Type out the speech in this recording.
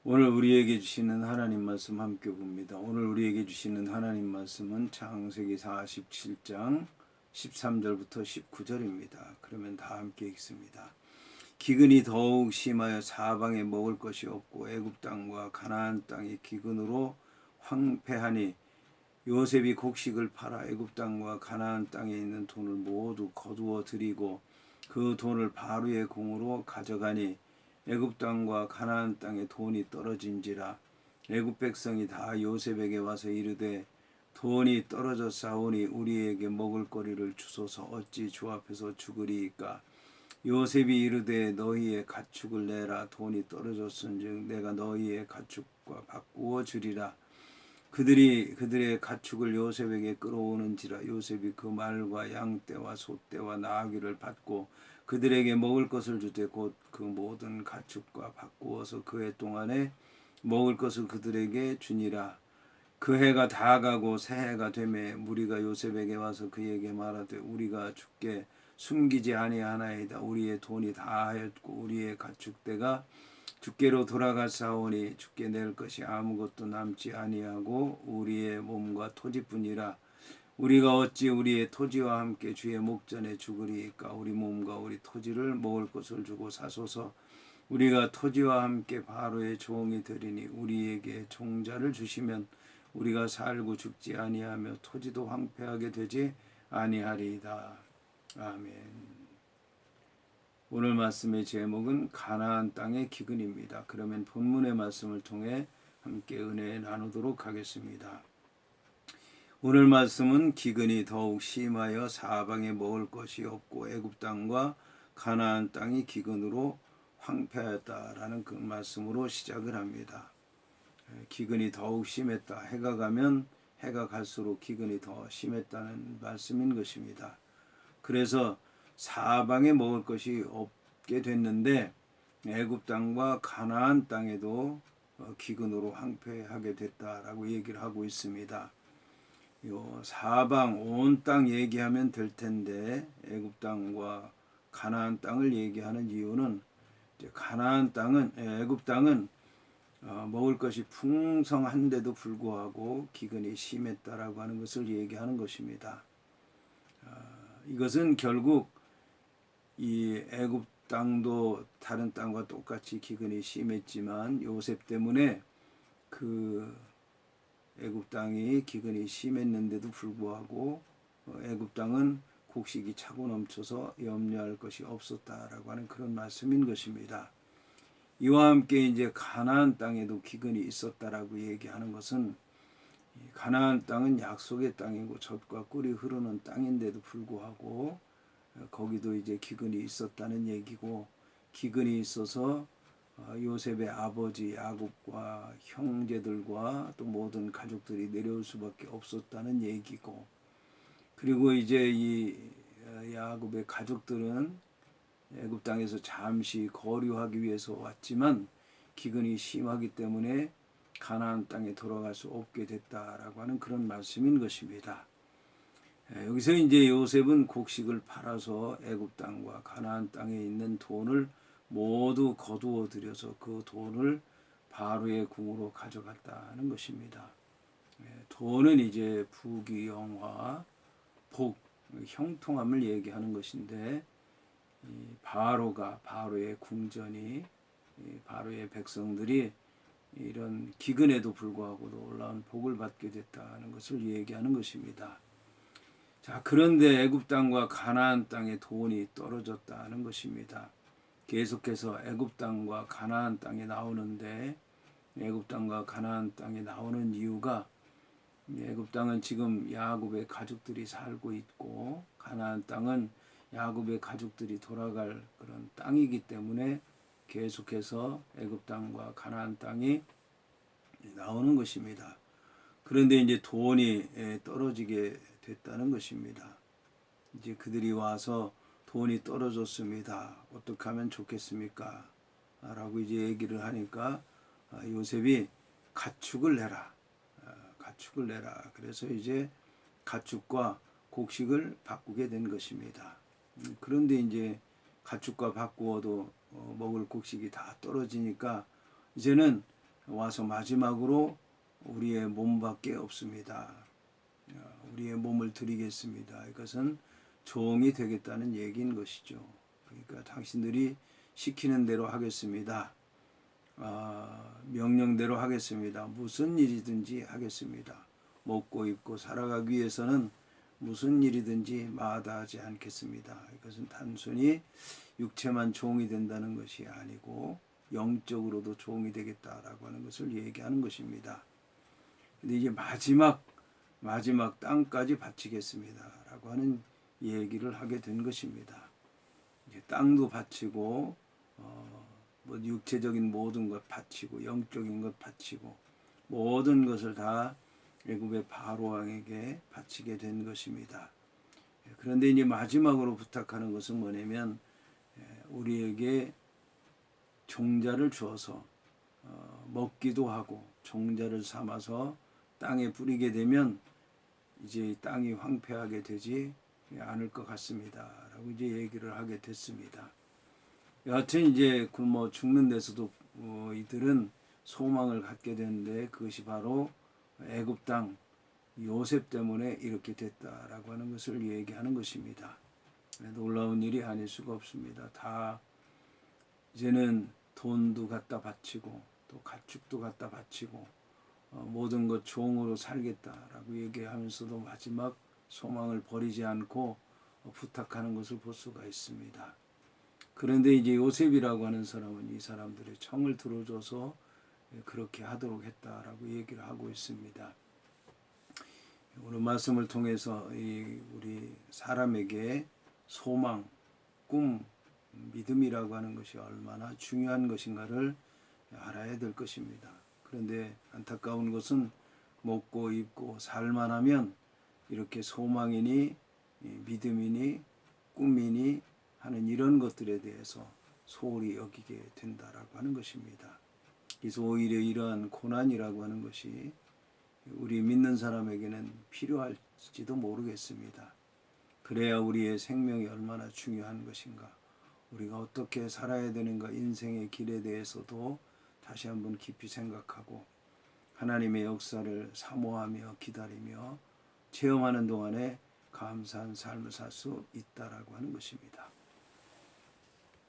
오늘 우리에게 주시는 하나님 말씀 함께 봅니다. 오늘 우리에게 주시는 하나님 말씀은 창세기 47장 13절부터 19절입니다. 그러면 다 함께 읽습니다. 기근이 더욱 심하여 사방에 먹을 것이 없고 애굽 땅과 가나안 땅이 기근으로 황폐하니 요셉이 곡식을 팔아 애굽 땅과 가나안 땅에 있는 돈을 모두 거두어 들이고 그 돈을 바로의 공으로 가져가니 애굽 땅과 가나안 땅에 돈이 떨어진지라. 애굽 백성이 다 요셉에게 와서 이르되 돈이 떨어져 싸우니 우리에게 먹을 거리를 주소서. 어찌 주 앞에서 죽으리이까. 요셉이 이르되 너희의 가축을 내라. 돈이 떨어졌은즉 내가 너희의 가축과 바꾸어 주리라. 그들의 가축을 요셉에게 끌어오는지라. 요셉이 그 말과 양떼와 소떼와 나귀를 받고 그들에게 먹을 것을 주되 곧 그 모든 가축과 바꾸어서 그 해 동안에 먹을 것을 그들에게 주니라. 그 해가 다 가고 새 해가 되매 무리가 요셉에게 와서 그에게 말하되 우리가 주께 숨기지 아니하나이다. 우리의 돈이 다 하였고 우리의 가축대가 주께로 돌아가사오니 주께 낼 것이 아무것도 남지 아니하고 우리의 몸과 토지뿐이라. 우리가 어찌 우리의 토지와 함께 주의 목전에 죽으리이까. 우리 몸과 우리 토지를 먹을 것을 주고 사소서. 우리가 토지와 함께 바로의 종이 되리니 우리에게 종자를 주시면 우리가 살고 죽지 아니하며 토지도 황폐하게 되지 아니하리이다. 아멘. 오늘 말씀의 제목은 가나안 땅의 기근입니다. 그러면 본문의 말씀을 통해 함께 은혜 나누도록 하겠습니다. 오늘 말씀은 기근이 더욱 심하여 사방에 먹을 것이 없고 애굽 땅과 가나안 땅이 기근으로 황폐하였다라는 그 말씀으로 시작을 합니다. 기근이 더욱 심했다. 해가 가면 해가 갈수록 기근이 더 심했다는 말씀인 것입니다. 그래서 사방에 먹을 것이 없게 됐는데 애굽 땅과 가나안 땅에도 기근으로 황폐하게 됐다라고 얘기를 하고 있습니다. 요 사방 온 땅 얘기하면 될 텐데 애굽 땅과 가나안 땅을 얘기하는 이유는 이제 가나안 땅은 애굽 땅은 먹을 것이 풍성한데도 불구하고 기근이 심했다라고 하는 것을 얘기하는 것입니다. 이것은 결국 이 애굽 땅도 다른 땅과 똑같이 기근이 심했지만 요셉 때문에 그 애굽 땅이 기근이 심했는데도 불구하고 애굽 땅은 곡식이 차고 넘쳐서 염려할 것이 없었다라고 하는 그런 말씀인 것입니다. 이와 함께 이제 가나안 땅에도 기근이 있었다라고 얘기하는 것은 가나안 땅은 약속의 땅이고 젖과 꿀이 흐르는 땅인데도 불구하고 거기도 이제 기근이 있었다는 얘기고, 기근이 있어서 요셉의 아버지 야곱과 형제들과 또 모든 가족들이 내려올 수밖에 없었다는 얘기고, 그리고 이제 이 야곱의 가족들은 애굽 땅에서 잠시 거류하기 위해서 왔지만 기근이 심하기 때문에 가나안 땅에 돌아갈 수 없게 됐다라고 하는 그런 말씀인 것입니다. 여기서 이제 요셉은 곡식을 팔아서 애굽 땅과 가나안 땅에 있는 돈을 모두 거두어 들여서 그 돈을 바로의 궁으로 가져갔다는 것입니다. 돈은 이제 부귀영화, 복, 형통함을 얘기하는 것인데, 바로의 궁전이 바로의 백성들이 이런 기근에도 불구하고 놀라운 복을 받게 됐다는 것을 얘기하는 것입니다. 자, 그런데 애굽 땅과 가나안 땅에 돈이 떨어졌다는 것입니다. 계속해서 애굽 땅과 가나안 땅에 나오는데, 애굽 땅과 가나안 땅에 나오는 이유가 애굽 땅은 지금 야곱의 가족들이 살고 있고 가나안 땅은 야곱의 가족들이 돌아갈 그런 땅이기 때문에 계속해서 애굽 땅과 가나안 땅이 나오는 것입니다. 그런데 이제 돈이 떨어지게 됐다는 것입니다. 이제 그들이 와서 돈이 떨어졌습니다. 어떻게 하면 좋겠습니까? 라고 이제 얘기를 하니까 요셉이 가축을 내라. 가축을 내라. 그래서 이제 가축과 곡식을 바꾸게 된 것입니다. 그런데 이제 가축과 바꾸어도 먹을 곡식이 다 떨어지니까 이제는 와서 마지막으로 우리의 몸밖에 없습니다. 우리의 몸을 드리겠습니다. 이것은 종이 되겠다는 얘기인 것이죠. 그러니까 당신들이 시키는 대로 하겠습니다. 명령대로 하겠습니다. 무슨 일이든지 하겠습니다. 먹고 입고 살아가기 위해서는 무슨 일이든지 마다하지 않겠습니다. 이것은 단순히 육체만 종이 된다는 것이 아니고 영적으로도 종이 되겠다라고 하는 것을 얘기하는 것입니다. 근데 이제 마지막 땅까지 바치겠습니다라고 하는 얘기를 하게 된 것입니다. 이제 땅도 바치고 뭐 육체적인 모든 것 바치고 영적인 것 바치고 모든 것을 다 애굽의 바로 왕에게 바치게 된 것입니다. 그런데 이제 마지막으로 부탁하는 것은 뭐냐면 우리에게 종자를 주어서 먹기도 하고 종자를 삼아서 땅에 뿌리게 되면 이제 땅이 황폐하게 되지 않을 것 같습니다. 라고 이제 얘기를 하게 됐습니다. 여하튼 이제 굶어 죽는 데서도 이들은 소망을 갖게 되는데 그것이 바로 애굽 땅 요셉 때문에 이렇게 됐다라고 하는 것을 얘기하는 것입니다. 놀라운 일이 아닐 수가 없습니다. 다 이제는 돈도 갖다 바치고 또 가축도 갖다 바치고 모든 것 종으로 살겠다라고 얘기하면서도 마지막 소망을 버리지 않고 부탁하는 것을 볼 수가 있습니다. 그런데 이제 요셉이라고 하는 사람은 이 사람들의 청을 들어줘서 그렇게 하도록 했다라고 얘기를 하고 있습니다. 오늘 말씀을 통해서 우리 사람에게 소망, 꿈, 믿음이라고 하는 것이 얼마나 중요한 것인가를 알아야 될 것입니다. 그런데 안타까운 것은 먹고 입고 살만 하면 이렇게 소망이니 믿음이니 꿈이니 하는 이런 것들에 대해서 소홀히 여기게 된다라고 하는 것입니다. 그래서 오히려 이러한 고난이라고 하는 것이 우리 믿는 사람에게는 필요할지도 모르겠습니다. 그래야 우리의 생명이 얼마나 중요한 것인가, 우리가 어떻게 살아야 되는가, 인생의 길에 대해서도 다시 한번 깊이 생각하고 하나님의 역사를 사모하며 기다리며 체험하는 동안에 감사한 삶을 살 수 있다라고 하는 것입니다.